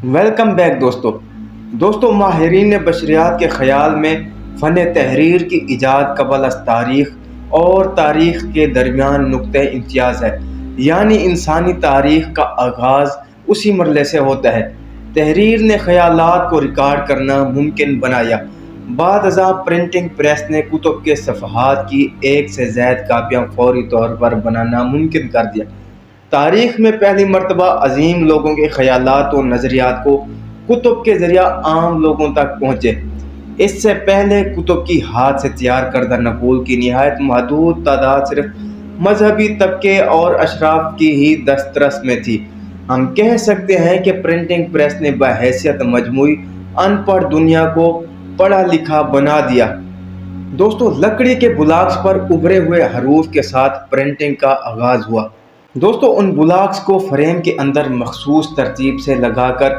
Welcome back दोस्तों माहिरीन बशरियात के ख़याल में फ़न तहरीर की इजाद कबल अज़ तारीख़ और तारीख़ के दरमियान नुक्ते इम्तियाज़ है, यानी इंसानी तारीख़ का आगाज़ उसी मरले से होता है। तहरीर ने ख़यालात को रिकॉर्ड करना मुमकिन बनाया। बाद अज़ां प्रिंटिंग प्रेस ने कुतुब के सफ़हात की एक से ज़्यादा कापियाँ फौरी तौर पर बनाना मुमकिन कर दिया। तारीख़ में पहली मरतबा अजीम लोगों के ख़यालात और नज़रियात को कुतुब के ज़रिया आम लोगों तक पहुँचे। इससे पहले कुतुब की हाथ से तैयार करदा नक़ूल की निहायत महदूद तादाद सिर्फ मजहबी तबके और अशराफ की ही दस्तरस में थी। हम कह सकते हैं कि प्रिंटिंग प्रेस ने बहैसियत मजमूई अनपढ़ दुनिया को पढ़ा लिखा बना दिया। दोस्तों, लकड़ी के बुलाक्स पर उभरे हुए हरूफ के साथ प्रिंटिंग का आगाज़ हुआ। दोस्तों, उन बुलाक्स को फ्रेम के अंदर मखसूस तरतीब से लगाकर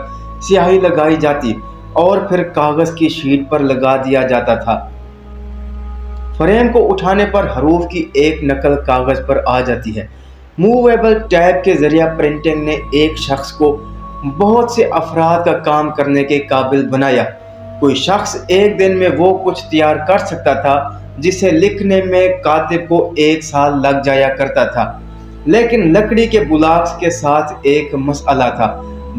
स्याही लगाई जाती और फिर कागज़ की शीट पर लगा दिया जाता था। फ्रेम को उठाने पर हरूफ की एक नकल कागज़ पर आ जाती है। मूवेबल टैब के ज़रिए प्रिंटिंग ने एक शख्स को बहुत से अफराद का काम करने के काबिल बनाया। कोई शख्स एक दिन में वो कुछ तैयार कर सकता था जिसे लिखने में कातिब को 1 साल लग जाया करता था। लेकिन लकड़ी के बुलाक्स के साथ एक मसला था,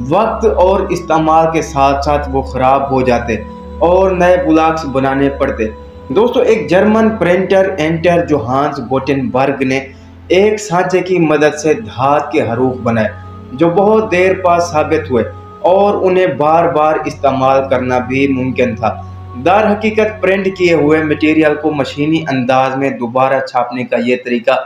वक्त और इस्तेमाल के साथ साथ वो ख़राब हो जाते और नए बुलाक्स बनाने पड़ते। दोस्तों, एक German printer enter Johannes Gutenberg ने एक सांचे की मदद से धात के हरूफ बनाए जो बहुत देर बाद साबित हुए और उन्हें बार बार इस्तेमाल करना भी मुमकिन था। दर हकीकत प्रिंट किए हुए मटेरियल को मशीनी अंदाज में दोबारा छापने का ये तरीका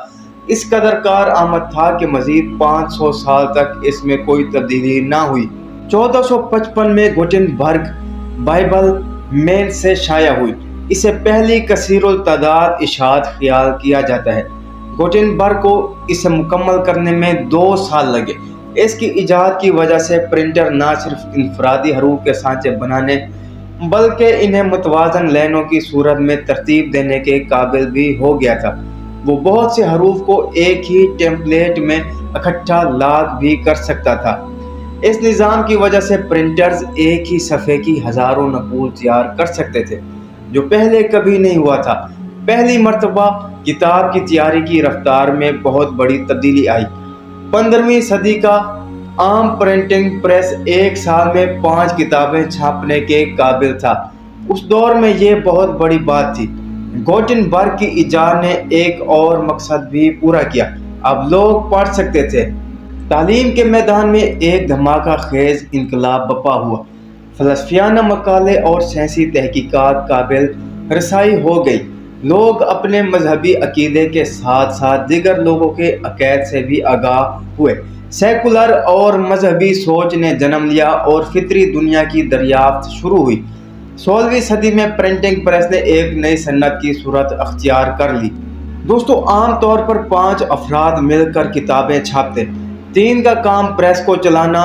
इस कदर कार आमद था कि मजीद 500 साल तक इसमें कोई तब्दीली ना हुई। 1455 में गुटेनबर्ग बाइबल में से शाया हुई। इसे पहली कसीरुल तादाद इशात ख्याल किया जाता है। गुटेनबर्ग को इसे मुकम्मल करने में 2 साल लगे। इसकी इजाद की वजह से प्रिंटर ना सिर्फ इनफरादी हरूफ के सांचे बनाने बल्कि इन्हें मुतवाज़न लाइनों की सूरत में तरतीब देने के काबिल भी हो गया था। वो बहुत से हरूफ को एक ही टेम्पलेट में इकट्ठा लाग भी कर सकता था। इस निज़ाम की वजह से प्रिंटर्स एक ही सफ़े की हज़ारों नकूल तैयार कर सकते थे, जो पहले कभी नहीं हुआ था। पहली मरतबा किताब की तैयारी की रफ्तार में बहुत बड़ी तब्दीली आई। 15वीं सदी का आम प्रिंटिंग प्रेस एक साल में 5 किताबें छापने के काबिल था। उस दौर में ये बहुत बड़ी बात थी। गुटेनबर्ग की इजाद ने एक और मकसद भी पूरा किया। अब लोग पढ़ सकते थे। तालीम के मैदान में एक धमाका खेज इनकलाब बपा हुआ। फलसफियाना मकाले और साइंसी तहकीकात काबिल रसाई हो गई। लोग अपने मजहबी अकीदे के साथ साथ दीगर लोगों के अक़ायद से भी आगाह हुए। सेकुलर और मजहबी सोच ने जन्म लिया और फितरी दुनिया की दरियाफ्त शुरू हुई। 16वीं सदी में प्रिंटिंग प्रेस ने एक नई सन्नत की सूरत अख्तियार कर ली। दोस्तों, आम तौर पर 5 अफराद मिलकर किताबें छापते। 3 का काम प्रेस को चलाना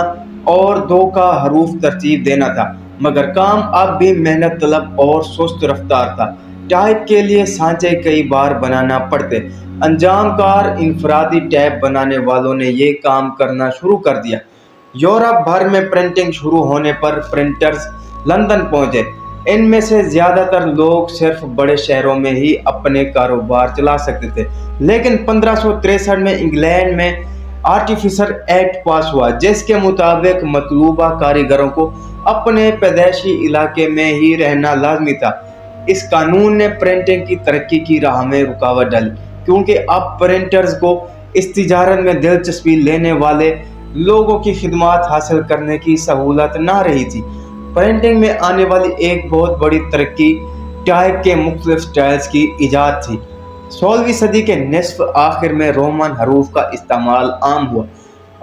और 2 का हरूफ तरतीब देना था, मगर काम अब भी मेहनत तलब और सुस्त रफ्तार था। टाइप के लिए सांचे कई बार बनाना पड़ते। अंजामकार इनफरादी टैब बनाने वालों ने ये काम करना शुरू कर दिया। यूरोप भर में प्रिंटिंग शुरू होने पर प्रिंटर्स लंदन पहुंचे। इनमें से ज़्यादातर लोग सिर्फ बड़े शहरों में ही अपने कारोबार चला सकते थे। लेकिन 1563 में इंग्लैंड में आर्टिफिसर एक्ट पास हुआ, जिसके मुताबिक मतलूबा कारीगरों को अपने पैदाइशी इलाके में ही रहना लाजमी था। इस कानून ने प्रिंटिंग की तरक्की की राह में रुकावट डाली, क्योंकि अब प्रिंटर्स को इस तिजारत में दिलचस्पी लेने वाले लोगों की खिदमत हासिल करने की सहूलत ना रही थी। प्रिंटिंग में आने वाली एक बहुत बड़ी तरक्की टाइप के मुख्तलिफ स्टाइल्स की इजाद थी। 16वीं सदी के निस्फ आखिर में रोमन हरूफ का इस्तेमाल आम हुआ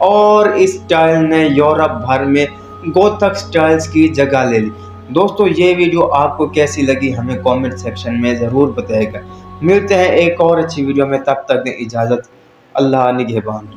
और इस स्टाइल ने यूरोप भर में गोथक स्टाइल्स की जगह ले ली। दोस्तों, ये वीडियो आपको कैसी लगी हमें कमेंट सेक्शन में ज़रूर बताइएगा। मिलते हैं एक और अच्छी वीडियो में, तब तक दें इजाज़त। अल्लाह निगहबान।